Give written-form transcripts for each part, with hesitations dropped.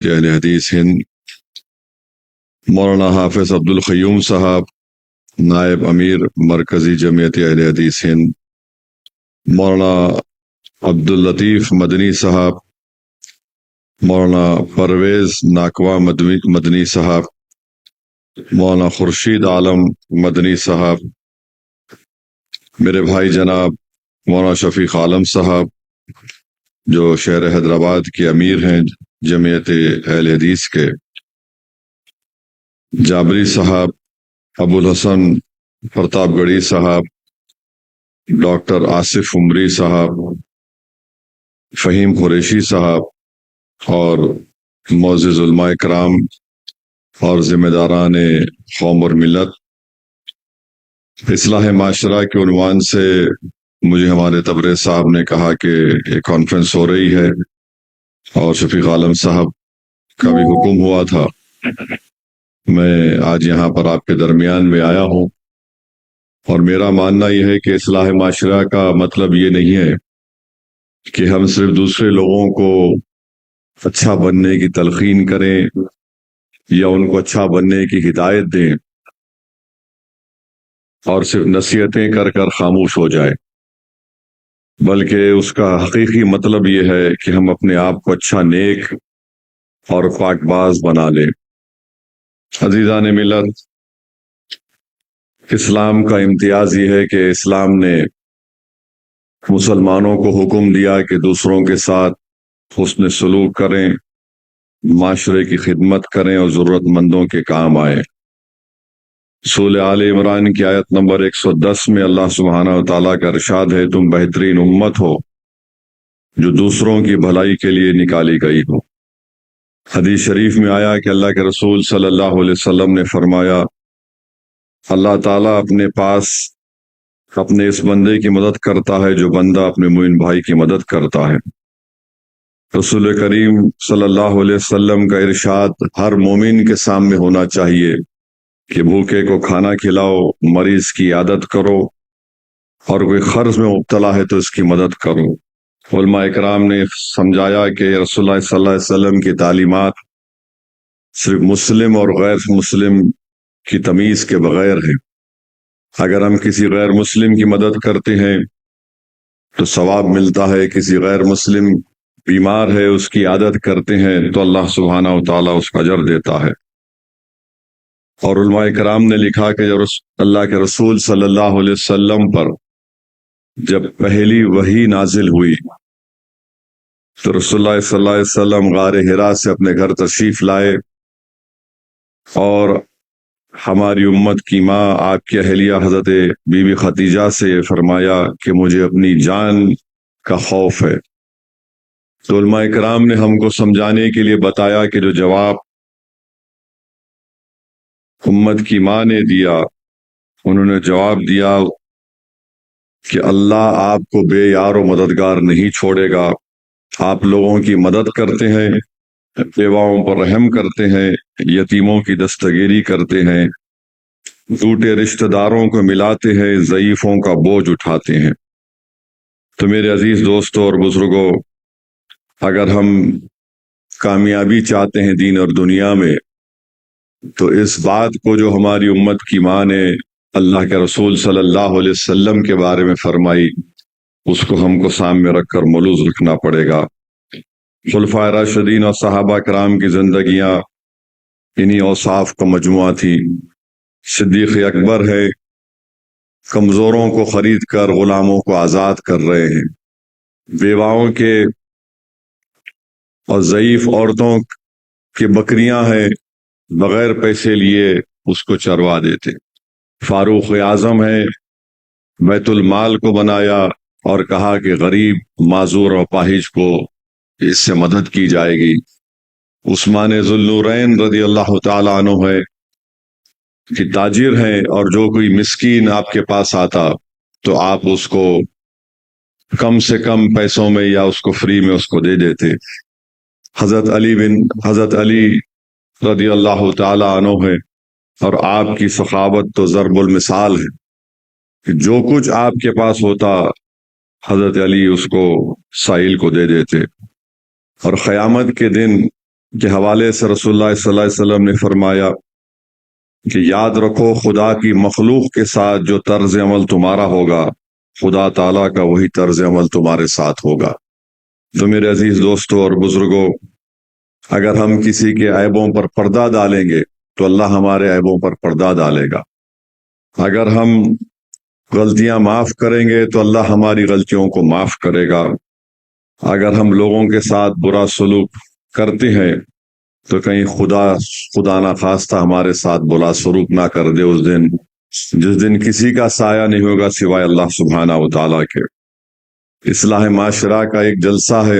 اہل حدیث ہند مولانا حافظ عبدالقیوم صاحب، نائب امیر مرکزی جمعیت اہل حدیث ہند، مولانا عبداللطیف مدنی صاحب، مولانا پرویز ناکوا مدنی صاحب، مولانا خورشید عالم مدنی صاحب، میرے بھائی جناب مولانا شفیق عالم صاحب جو شہر حیدرآباد کے امیر ہیں جمعیت اہل حدیث کے، جابری صاحب، ابو الحسن پرتاپ گڑھی صاحب، ڈاکٹر آصف عمری صاحب، فہیم قریشی صاحب اور معزز علماء کرام اور ذمہ داران قوم اور ملت، اصلاح معاشرہ کے عنوان سے مجھے ہمارے تبریز صاحب نے کہا کہ ایک کانفرنس ہو رہی ہے اور شفیق عالم صاحب کا بھی حکم ہوا تھا۔ میں آج یہاں پر آپ کے درمیان میں آیا ہوں اور میرا ماننا یہ ہے کہ اصلاح معاشرہ کا مطلب یہ نہیں ہے کہ ہم صرف دوسرے لوگوں کو اچھا بننے کی تلقین کریں یا ان کو اچھا بننے کی ہدایت دیں اور صرف نصیحتیں کر کر خاموش ہو جائے، بلکہ اس کا حقیقی مطلب یہ ہے کہ ہم اپنے آپ کو اچھا، نیک اور پاک باز بنا لیں۔ عزیزان ملت، اسلام کا امتیاز یہ ہے کہ اسلام نے مسلمانوں کو حکم دیا کہ دوسروں کے ساتھ حسن سلوک کریں، معاشرے کی خدمت کریں اور ضرورت مندوں کے کام آئیں۔ سورہ آل عمران کی آیت نمبر 110 میں اللہ سبحانہ و تعالیٰ کا ارشاد ہے، تم بہترین امت ہو جو دوسروں کی بھلائی کے لیے نکالی گئی ہو۔ حدیث شریف میں آیا کہ اللہ کے رسول صلی اللہ علیہ وسلم نے فرمایا، اللہ تعالیٰ اپنے پاس اپنے اس بندے کی مدد کرتا ہے جو بندہ اپنے مومن بھائی کی مدد کرتا ہے۔ رسول کریم صلی اللہ علیہ وسلم کا ارشاد ہر مومن کے سامنے ہونا چاہیے کہ بھوکے کو کھانا کھلاؤ، مریض کی عیادت کرو اور کوئی قرض میں مبتلا ہے تو اس کی مدد کرو۔ علماء اکرام نے سمجھایا کہ رسول اللہ صلی اللہ علیہ وسلم کی تعلیمات صرف مسلم اور غیر مسلم کی تمیز کے بغیر ہیں۔ اگر ہم کسی غیر مسلم کی مدد کرتے ہیں تو ثواب ملتا ہے، کسی غیر مسلم بیمار ہے اس کی عیادت کرتے ہیں تو اللہ سبحانہ و تعالیٰ اس کا اجر دیتا ہے۔ اور علماء کرام نے لکھا کہ جب اللہ کے رسول صلی اللہ علیہ وسلم پر جب پہلی وحی نازل ہوئی تو رسول اللہ صلی اللہ علیہ وسلم غار حرا سے اپنے گھر تشریف لائے اور ہماری امت کی ماں آپ کی اہلیہ حضرت بی بی خدیجہ سے فرمایا کہ مجھے اپنی جان کا خوف ہے۔ تو علماء کرام نے ہم کو سمجھانے کے لیے بتایا کہ جو جواب امت کی ماں نے دیا، انہوں نے جواب دیا کہ اللہ آپ کو بے یار و مددگار نہیں چھوڑے گا، آپ لوگوں کی مدد کرتے ہیں، بیواؤں پر رحم کرتے ہیں، یتیموں کی دستگیری کرتے ہیں، ٹوٹے رشتہ داروں کو ملاتے ہیں، ضعیفوں کا بوجھ اٹھاتے ہیں۔ تو میرے عزیز دوستوں اور بزرگوں، اگر ہم کامیابی چاہتے ہیں دین اور دنیا میں تو اس بات کو جو ہماری امت کی ماں نے اللہ کے رسول صلی اللہ علیہ وسلم کے بارے میں فرمائی، اس کو ہم کو سامنے رکھ کر ملوز رکھنا پڑے گا۔ خلفائے راشدین اور صحابہ کرام کی زندگیاں انہی اوصاف کا مجموعہ تھی۔ صدیق اکبر ہے، کمزوروں کو خرید کر غلاموں کو آزاد کر رہے ہیں، بیواؤں کے اور ضعیف عورتوں کی بکریاں ہیں، بغیر پیسے لیے اس کو چروا دیتے۔ فاروق اعظم ہے، بیت المال کو بنایا اور کہا کہ غریب، معذور اور پاہج کو اس سے مدد کی جائے گی۔ عثمان ذو النورین رضی اللہ تعالیٰ عنہ ہے کہ تاجر ہیں اور جو کوئی مسکین آپ کے پاس آتا تو آپ اس کو کم سے کم پیسوں میں یا اس کو فری میں اس کو دے دیتے۔ حضرت علی رضی اللہ تعالیٰ عنہ ہے اور آپ کی سخاوت تو ضرب المثال ہے کہ جو کچھ آپ کے پاس ہوتا حضرت علی اس کو سائل کو دے دیتے۔ اور قیامت کے دن کے حوالے سے رسول اللہ صلی اللہ علیہ وسلم نے فرمایا کہ یاد رکھو خدا کی مخلوق کے ساتھ جو طرز عمل تمہارا ہوگا خدا تعالیٰ کا وہی طرز عمل تمہارے ساتھ ہوگا۔ تو میرے عزیز دوستوں اور بزرگوں، اگر ہم کسی کے عیبوں پر پردہ ڈالیں گے تو اللہ ہمارے عیبوں پر پردہ ڈالے گا۔ اگر ہم غلطیاں معاف کریں گے تو اللہ ہماری غلطیوں کو معاف کرے گا۔ اگر ہم لوگوں کے ساتھ برا سلوک کرتے ہیں تو کہیں خدا نہ خواستہ ہمارے ساتھ برا سلوک نہ کر دے اس دن، جس دن کسی کا سایہ نہیں ہوگا سوائے اللہ سبحانہ و تعالیٰ کے۔ اصلاح معاشرہ کا ایک جلسہ ہے۔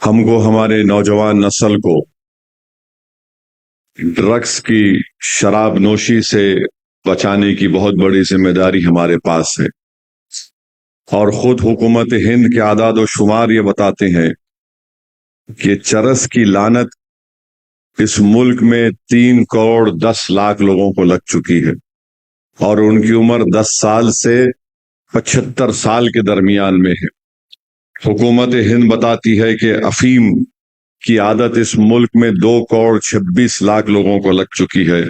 ہم کو ہمارے نوجوان نسل کو ڈرگس کی، شراب نوشی سے بچانے کی بہت بڑی ذمہ داری ہمارے پاس ہے، اور خود حکومت ہند کے اعداد و شمار یہ بتاتے ہیں کہ چرس کی لعنت اس ملک میں 3 کروڑ 10 لاکھ لوگوں کو لگ چکی ہے، اور ان کی عمر 10 سال سے 75 سال کے درمیان میں ہے۔ حکومت ہند بتاتی ہے کہ افیم کی عادت اس ملک میں 2 کروڑ 26 لاکھ لوگوں کو لگ چکی ہے،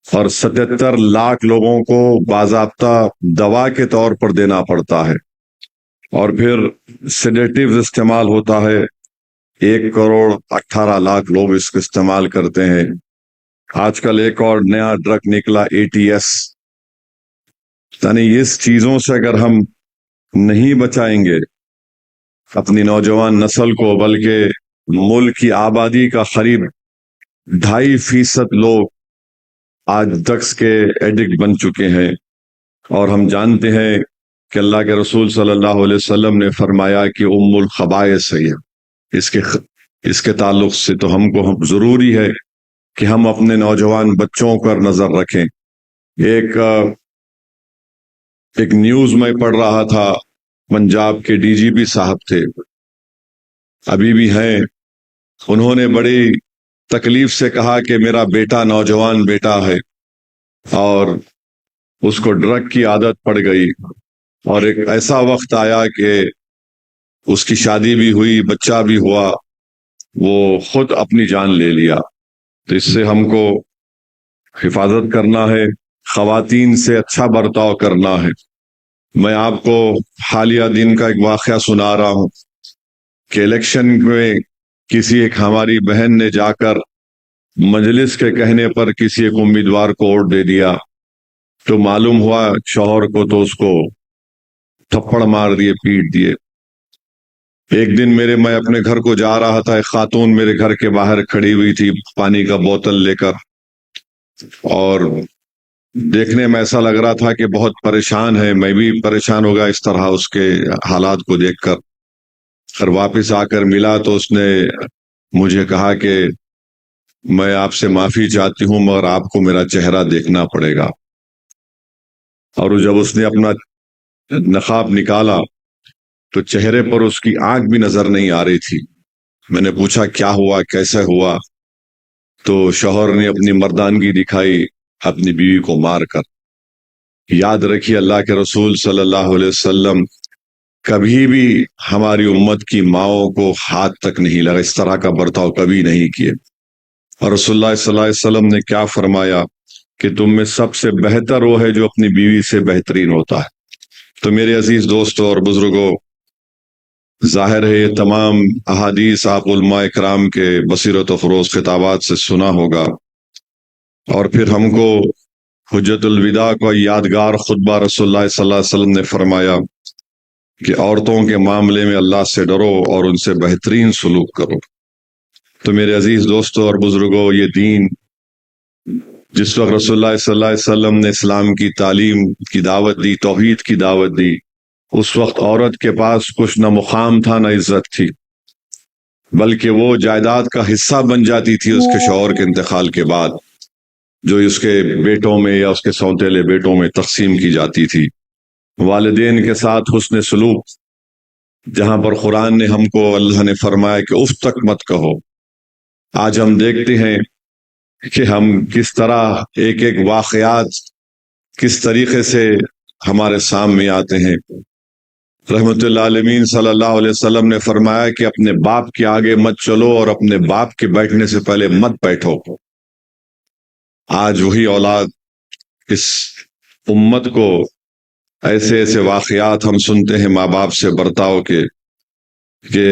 اور 77 لاکھ لوگوں کو باضابطہ دوا کے طور پر دینا پڑتا ہے، اور پھر سیڈیٹیوز استعمال ہوتا ہے۔ 1 کروڑ 18 لاکھ لوگ اس کو استعمال کرتے ہیں۔ آج کل ایک اور نیا ڈرگ نکلا ATS۔ یعنی اس چیزوں سے اگر ہم نہیں بچائیں گے اپنی نوجوان نسل کو، بلکہ ملک کی آبادی کا قریب 2.5% لوگ آج ڈرگس کے ایڈکٹ بن چکے ہیں، اور ہم جانتے ہیں کہ اللہ کے رسول صلی اللہ علیہ وسلم نے فرمایا کہ الخبائث ہے اس کے تعلق سے تو ہم کو ضروری ہے کہ ہم اپنے نوجوان بچوں پر نظر رکھیں۔ ایک نیوز میں پڑھ رہا تھا، پنجاب کے DGP صاحب تھے، ابھی بھی ہیں، انہوں نے بڑی تکلیف سے کہا کہ میرا بیٹا نوجوان بیٹا ہے اور اس کو ڈرگ کی عادت پڑ گئی، اور ایک ایسا وقت آیا کہ اس کی شادی بھی ہوئی، بچہ بھی ہوا، وہ خود اپنی جان لے لیا۔ تو اس سے ہم کو حفاظت کرنا ہے، خواتین سے اچھا برتاؤ کرنا ہے۔ میں آپ کو حالیہ دن کا ایک واقعہ سنا رہا ہوں کہ الیکشن میں کسی ایک ہماری بہن نے جا کر مجلس کے کہنے پر کسی ایک امیدوار کو ووٹ دے دیا، تو معلوم ہوا شوہر کو تو اس کو تھپڑ مار دیے، پیٹ دیے۔ ایک دن میں اپنے گھر کو جا رہا تھا، ایک خاتون میرے گھر کے باہر کھڑی ہوئی تھی پانی کا بوتل لے کر، اور دیکھنے میں ایسا لگ رہا تھا کہ بہت پریشان ہے۔ میں بھی پریشان ہو گیا اس طرح اس کے حالات کو دیکھ کر۔ پھر واپس آ کر ملا تو اس نے مجھے کہا کہ میں آپ سے معافی چاہتی ہوں مگر آپ کو میرا چہرہ دیکھنا پڑے گا۔ اور جب اس نے اپنا نقاب نکالا تو چہرے پر اس کی آنکھ بھی نظر نہیں آ رہی تھی۔ میں نے پوچھا کیا ہوا، کیسے ہوا؟ تو شوہر نے اپنی مردانگی دکھائی اپنی بیوی کو مار کر۔ یاد رکھیے اللہ کے رسول صلی اللہ علیہ وسلم کبھی بھی ہماری امت کی ماؤں کو ہاتھ تک نہیں لگا، اس طرح کا برتاؤ کبھی نہیں کیے۔ اور رسول اللہ صلی اللہ علیہ وسلم نے کیا فرمایا کہ تم میں سب سے بہتر وہ ہے جو اپنی بیوی سے بہترین ہوتا ہے۔ تو میرے عزیز دوستوں اور بزرگوں، ظاہر ہے یہ تمام احادیث آپ علماء اکرام کے بصیرت و فروز خطابات سے سنا ہوگا، اور پھر ہم کو حجت الوداع کو یادگار خطبہ رسول اللہ صلی اللہ علیہ وسلم نے فرمایا کہ عورتوں کے معاملے میں اللہ سے ڈرو اور ان سے بہترین سلوک کرو۔ تو میرے عزیز دوستوں اور بزرگوں، یہ دین جس وقت رسول اللہ صلی اللہ علیہ وسلم نے اسلام کی تعلیم کی دعوت دی، توحید کی دعوت دی، اس وقت عورت کے پاس کچھ نہ مقام تھا نہ عزت تھی، بلکہ وہ جائیداد کا حصہ بن جاتی تھی اس کے شوہر کے انتقال کے بعد، جو اس کے بیٹوں میں یا اس کے سوتیلے بیٹوں میں تقسیم کی جاتی تھی۔ والدین کے ساتھ حسن سلوک، جہاں پر قرآن نے ہم کو، اللہ نے فرمایا کہ اف تک مت کہو۔ آج ہم دیکھتے ہیں کہ ہم کس طرح ایک ایک واقعات کس طریقے سے ہمارے سامنے آتے ہیں۔ رحمت اللہ عالمین صلی اللہ علیہ وسلم نے فرمایا کہ اپنے باپ کے آگے مت چلو اور اپنے باپ کے بیٹھنے سے پہلے مت بیٹھو۔ آج وہی اولاد اس امت کو ایسے ایسے واقعات ہم سنتے ہیں ماں باپ سے برتاؤ کے کہ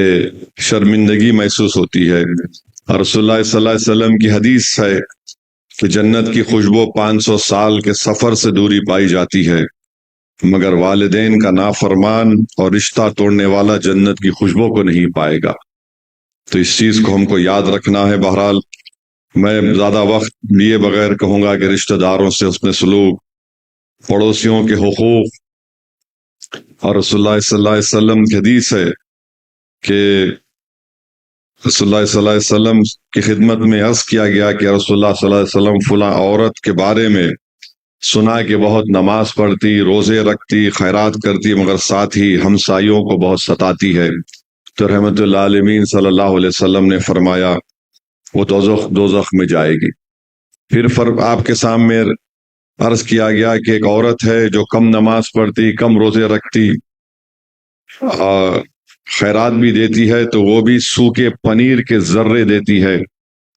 شرمندگی محسوس ہوتی ہے۔ اور رسول اللہ صلی اللہ علیہ وسلم کی حدیث ہے کہ جنت کی خوشبو 500 سال کے سفر سے دوری پائی جاتی ہے، مگر والدین کا نافرمان اور رشتہ توڑنے والا جنت کی خوشبو کو نہیں پائے گا۔ تو اس چیز کو ہم کو یاد رکھنا ہے۔ بہرحال میں زیادہ وقت لیے بغیر کہوں گا کہ رشتہ داروں سے حسن سلوک، پڑوسیوں کے حقوق، اور رسول اللہ صلی اللہ علیہ وسلم کی حدیث ہے کہ رسول اللہ صلی اللہ علیہ وسلم کی خدمت میں عرض کیا گیا کہ رسول اللہ صلی اللہ علیہ وسلم فلاں عورت کے بارے میں سنا کہ بہت نماز پڑھتی، روزے رکھتی، خیرات کرتی، مگر ساتھ ہی ہمسایوں کو بہت ستاتی ہے۔ تو رحمت اللہ عالمین صلی اللہ علیہ وسلم نے فرمایا وہ دوزخ میں جائے گی۔ پھر آپ کے سامنے عرض کیا گیا کہ ایک عورت ہے جو کم نماز پڑھتی، کم روزے رکھتی، خیرات بھی دیتی ہے، تو وہ بھی سوکھے پنیر کے ذرے دیتی ہے،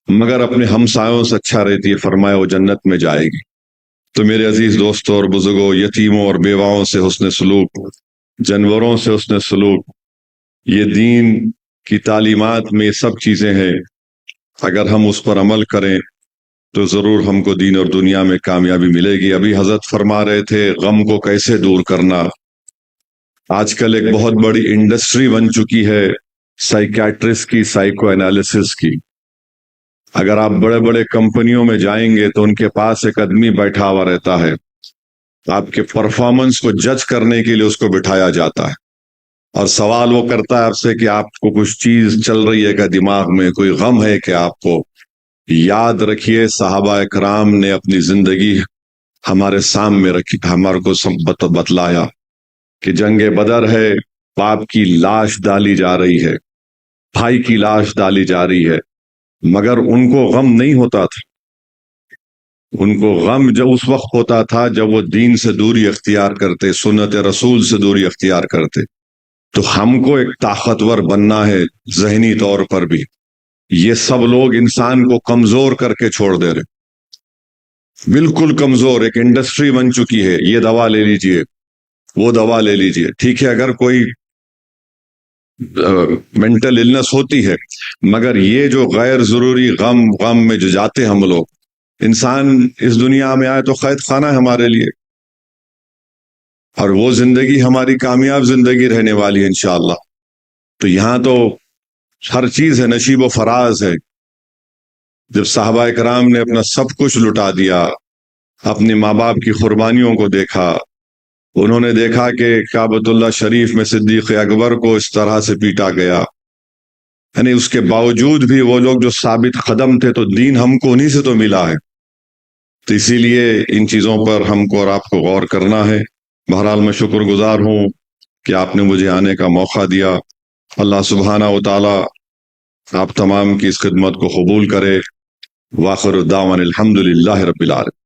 مگر اپنے ہمسایوں سے اچھا رہتی ہے، فرمایا وہ جنت میں جائے گی۔ تو میرے عزیز دوستوں اور بزرگوں، یتیموں اور بیواؤں سے حسن سلوک، جانوروں سے حسن سلوک، یہ دین کی تعلیمات میں سب چیزیں ہیں۔ اگر ہم اس پر عمل کریں تو ضرور ہم کو دین اور دنیا میں کامیابی ملے گی۔ ابھی حضرت فرما رہے تھے غم کو کیسے دور کرنا۔ آج کل ایک بہت بڑی انڈسٹری بن چکی ہے سائیکیٹرسٹ کی، سائیکو انالیسس کی۔ اگر آپ بڑے بڑے کمپنیوں میں جائیں گے تو ان کے پاس ایک آدمی بیٹھا ہوا رہتا ہے، آپ کے پرفارمنس کو جج کرنے کے لیے اس کو بٹھایا جاتا ہے، اور سوال وہ کرتا ہے آپ سے کہ آپ کو کچھ چیز چل رہی ہے کہ دماغ میں کوئی غم ہے کہ آپ کو؟ یاد رکھیے صحابہ اکرام نے اپنی زندگی ہمارے سامنے رکھی، ہمارے کو بتلایا کہ جنگ بدر ہے، باپ کی لاش ڈالی جا رہی ہے، بھائی کی لاش ڈالی جا رہی ہے، مگر ان کو غم نہیں ہوتا تھا۔ ان کو غم جب اس وقت ہوتا تھا جب وہ دین سے دوری اختیار کرتے، سنت رسول سے دوری اختیار کرتے۔ تو ہم کو ایک طاقتور بننا ہے ذہنی طور پر بھی۔ یہ سب لوگ انسان کو کمزور کر کے چھوڑ دے رہے، بالکل کمزور۔ ایک انڈسٹری بن چکی ہے، یہ دوا لے لیجئے، وہ دوا لے لیجئے۔ ٹھیک ہے اگر کوئی مینٹل النس ہوتی ہے، مگر یہ جو غیر ضروری غم میں جو جاتے ہم لوگ، انسان اس دنیا میں آئے تو قید خانہ ہے ہمارے لیے، اور وہ زندگی ہماری کامیاب زندگی رہنے والی ہے انشاءاللہ۔ تو یہاں تو ہر چیز ہے، نشیب و فراز ہے۔ جب صحابہ کرام نے اپنا سب کچھ لٹا دیا، اپنے ماں باپ کی قربانیوں کو دیکھا، انہوں نے دیکھا کہ کعبۃ اللہ شریف میں صدیق اکبر کو اس طرح سے پیٹا گیا، یعنی اس کے باوجود بھی وہ لوگ جو ثابت قدم تھے، تو دین ہم کو انہی سے تو ملا ہے۔ تو اسی لیے ان چیزوں پر ہم کو اور آپ کو غور کرنا ہے۔ بہرحال میں شکر گزار ہوں کہ آپ نے مجھے آنے کا موقع دیا۔ اللہ سبحانہ و تعالی آپ تمام کی اس خدمت کو قبول کرے۔ وآخر دعوانا الحمدللہ رب العالمین۔